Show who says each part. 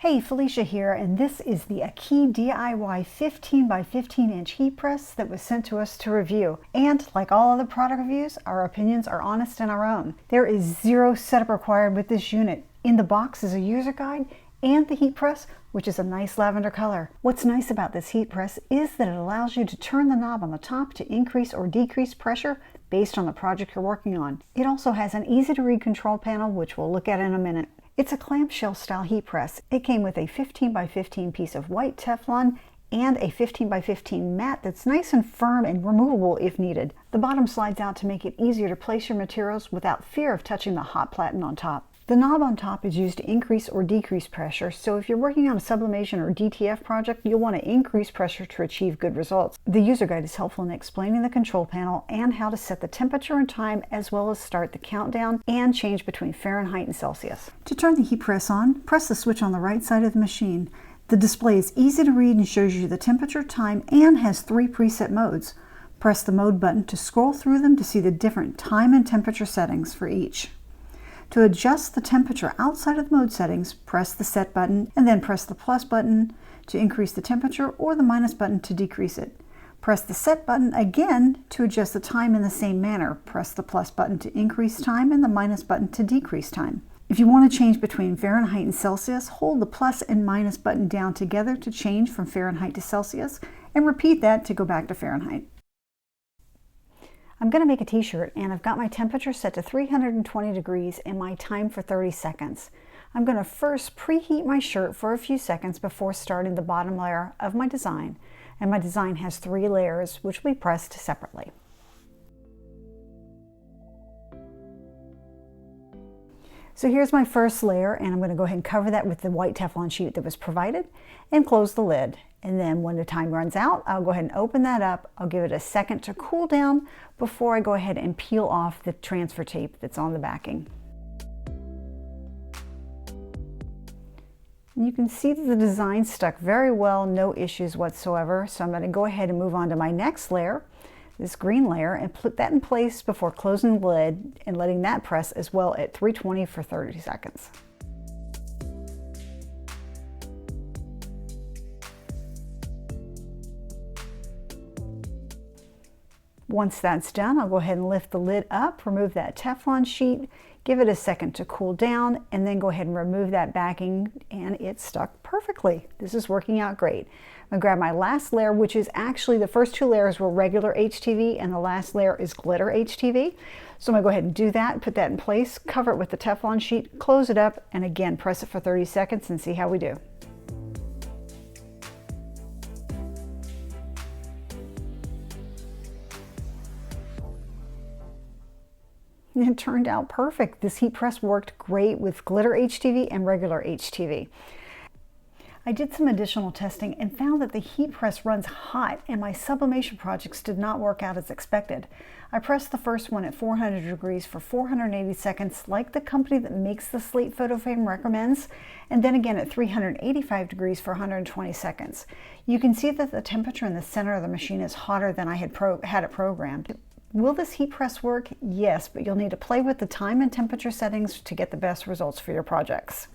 Speaker 1: Hey, Felicia here, and this is the AKEYDY DIY 15 by 15 inch heat press that was sent to us to review. And like all other product reviews, our opinions are honest and our own. There is zero setup required with this unit. In the box is a user guide and the heat press, which is a nice lavender color. What's nice about this heat press is that it allows you to turn the knob on the top to increase or decrease pressure based on the project you're working on. It also has an easy to read control panel, which we'll look at in a minute. It's a clamshell style heat press. It came with a 15 by 15 piece of white Teflon and a 15 by 15 mat that's nice and firm and removable if needed. The bottom slides out to make it easier to place your materials without fear of touching the hot platen on top. The knob on top is used to increase or decrease pressure, so if you're working on a sublimation or DTF project, you'll want to increase pressure to achieve good results. The user guide is helpful in explaining the control panel and how to set the temperature and time, as well as start the countdown and change between Fahrenheit and Celsius. To turn the heat press on, press the switch on the right side of the machine. The display is easy to read and shows you the temperature, time, and has 3 preset modes. Press the mode button to scroll through them to see the different time and temperature settings for each. To adjust the temperature outside of the mode settings, press the set button and then press the plus button to increase the temperature or the minus button to decrease it. Press the set button again to adjust the time in the same manner. Press the plus button to increase time and the minus button to decrease time. If you want to change between Fahrenheit and Celsius, hold the plus and minus button down together to change from Fahrenheit to Celsius, and repeat that to go back to Fahrenheit. I'm going to make a t-shirt, and I've got my temperature set to 320 degrees and my time for 30 seconds. I'm going to first preheat my shirt for a few seconds before starting the bottom layer of my design. And my design has 3 layers, which will be pressed separately. So here's my first layer, and I'm going to go ahead and cover that with the white Teflon sheet that was provided and close the lid. And then when the time runs out, I'll go ahead and open that up. I'll give it a second to cool down before I go ahead and peel off the transfer tape that's on the backing. And you can see that the design stuck very well, no issues whatsoever. So I'm going to go ahead and move on to my next layer, this green layer, and put that in place before closing the lid and letting that press as well at 320 for 30 seconds. Once that's done, I'll go ahead and lift the lid up, remove that Teflon sheet, give it a second to cool down, and then go ahead and remove that backing, and it's stuck perfectly. This is working out great. I'm gonna grab my last layer, which is actually the first 2 layers were regular HTV, and the last layer is glitter HTV. So I'm gonna go ahead and do that, put that in place, cover it with the Teflon sheet, close it up, and again, press it for 30 seconds and see how we do. It turned out perfect. This heat press worked great with glitter HTV and regular HTV. I did some additional testing and found that the heat press runs hot, and my sublimation projects did not work out as expected. I pressed the first one at 400 degrees for 480 seconds, like the company that makes the slate photo frame recommends, and then again at 385 degrees for 120 seconds. You can see that the temperature in the center of the machine is hotter than I had it programmed. Will this heat press work? Yes, but you'll need to play with the time and temperature settings to get the best results for your projects.